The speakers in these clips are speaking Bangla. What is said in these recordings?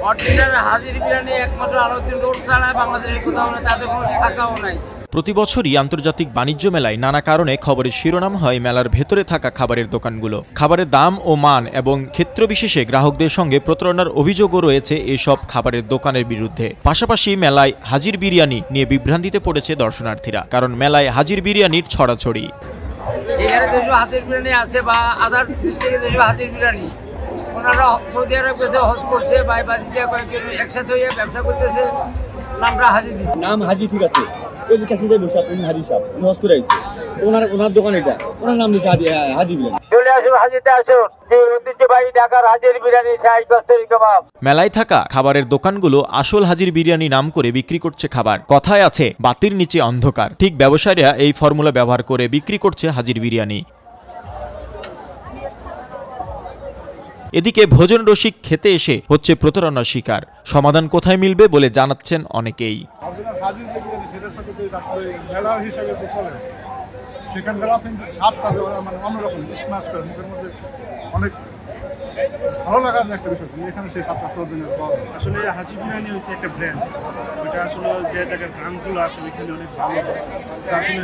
অরিজিনাল হাজির বিরিয়ানি একমাত্র আলাউদ্দিন রোড ছাড়া বাংলাদেশের কোথাও না, তাদের কোনো শাখাও নাই। প্রতি বছরই আন্তর্জাতিক বাণিজ্য মেলায় নানা কারণে খবরের শিরোনাম হয় মেলার ভেতরে থাকা খাবারের দোকানগুলো। খাবারের দাম ও মান এবং ক্ষেত্রবিশেষে গ্রাহকদের সঙ্গে প্রতারণার অভিযোগও রয়েছে এসব খাবারের দোকানের বিরুদ্ধে। পাশাপাশি মেলায় হাজির বিরিয়ানি নিয়ে বিভ্রান্তিতে পড়েছে দর্শনার্থীরা, কারণ মেলায় হাজির বিরিয়ানির ছড়াছড়ি। এখানে যেসব হাজির বিরিয়ানি আছে বা আদার ডিস্ট্রিক্টে যেসব হাজির বিরিয়ানি, ওনারা সৌদি আরব গেছে, হজ করছে, বাইবাদি দিয়ে কয়েকজন একসাথে হয়ে ব্যবসা করতেছে, নামটা হাজির দিচ্ছে। নাম হাজি ঠিক আছে, ওই যে কাছে বসে আছেন হাজি সাহেব, উনি হজ করে আইছে, ওনার দোকান এটা, ওনার নাম দিচ্ছে হাজি বিরিয়ানি। চলে আসুন হাজিতে আসুন, যে ঐতিহ্যবাহী ঢাকার হাজির বিরিয়ানি, শাহী কস্তুরি কাবাব। মেলায় থাকা খাবারের দোকানগুলো আসল হাজির বিরিয়ানি নাম করে বিক্রি করছে খাবার। কথায় আছে বাতির নিচে অন্ধকার, ঠিক ব্যবসায়ীরা এই ফর্মুলা ব্যবহার করে বিক্রি করছে হাজির বিরিয়ানি। এদিকে ভোজন রসিক খেতে এসে হচ্ছে প্রতারণার শিকার। সমাধান কোথায় মিলবে বলে জানাচ্ছেন অনেকেই। ভালো লাগার একটা বিষয়, এখানে সেই সাতটা আসলে হাজি বিরিয়ানি হচ্ছে একটা ব্র্যান্ড, ওইটা আসলে যে জায়গার দামগুলো আসলে এখানে অনেক ভালো। আসলে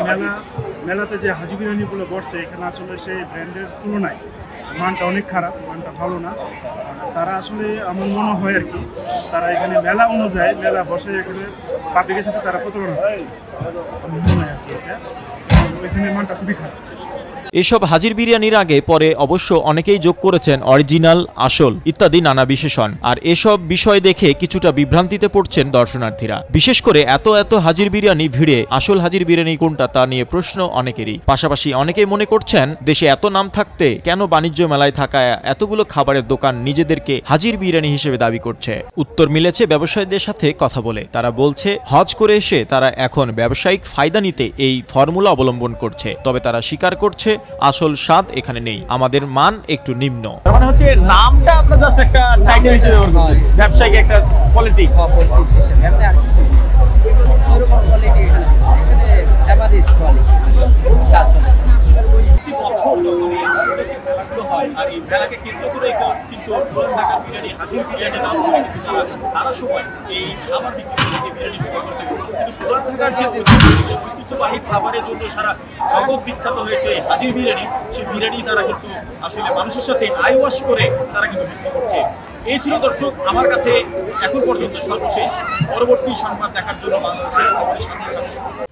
মেলাতে যে হাজি বিরিয়ানিগুলো বসছে, এখানে আসলে সেই ব্র্যান্ডের তুলনায় মানটা অনেক খারাপ, মানটা ভালো না। তারা আসলে আমার মনে হয় আর কি, তারা এখানে মেলা অনুযায়ী মেলা বসে এখানে পাবলিকের সাথে তারা প্রতারণা হয়, আমার মনে হয় আর কি। এখানে মানটা খুবই খারাপ। এসব হাজির বিরিয়ানির আগে পরে অবশ্য অনেকেই যোগ করেছেন অরিজিনাল, আসল ইত্যাদি নানা বিশেষণ। আর এসব বিষয় দেখে কিছুটা বিভ্রান্তিতে পড়ছেন দর্শনার্থীরা। বিশেষ করে এত হাজির বিরিয়ানি ভিড়ে আসল হাজির বিরিয়ানি কোনটা তা নিয়ে প্রশ্ন অনেকেরই। পাশাপাশি অনেকেই মনে করছেন দেশে এত নাম থাকতে কেন বাণিজ্য মেলায় থাকা এতগুলো খাবারের দোকান নিজেদেরকে হাজির বিরিয়ানি হিসেবে দাবি করছে। উত্তর মিলেছে ব্যবসায়ীদের সাথে কথা বলে। তারা বলছে হজ করে এসে তারা এখন ব্যবসায়িক ফায়দা নিতে এই ফর্মুলা অবলম্বন করছে। তবে তারা স্বীকার করছে আসল স্বাদ এখানে নেই, আমাদের মান একটু নিম্ন। মানে হচ্ছে নামটা আপনার জাস্ট একটা টাইটেল হিসেবে ব্যবসায়িক একটা পলিটিক্স হিসেবে আপনি আর কিছু এরকম কোয়ালিটি এখানে এভারেজ কোয়ালিটি যা চলে। প্রতি বছর যখন এই মেলাগুলো হয় আর এই মেলাকে কেন্দ্র করে কিন্তু পুরান ঢাকার বিরিয়ানি, হাজির বিরিয়ানি নাম করে কিন্তু তারা সবাই এই খাবার বিক্রি করে বিরিয়ানি বিক্রি করতে, কিন্তু পুরান ঢাকার যে ঐতিহ্যবাহী খাবারের জন্য সারা জগৎ বিখ্যাত হয়েছে হাজির বিরিয়ানি, সেই বিরিয়ানি তারা কিন্তু আসলে মানুষের সাথে আই ওয়াশ করে তারা কিন্তু বিক্রি করছে। এই ছিল দর্শক আমার কাছে এখন পর্যন্ত সর্বশেষ। পরবর্তী সংবাদ দেখার জন্য বাংলাদেশের খবরের সাথে থাকুন।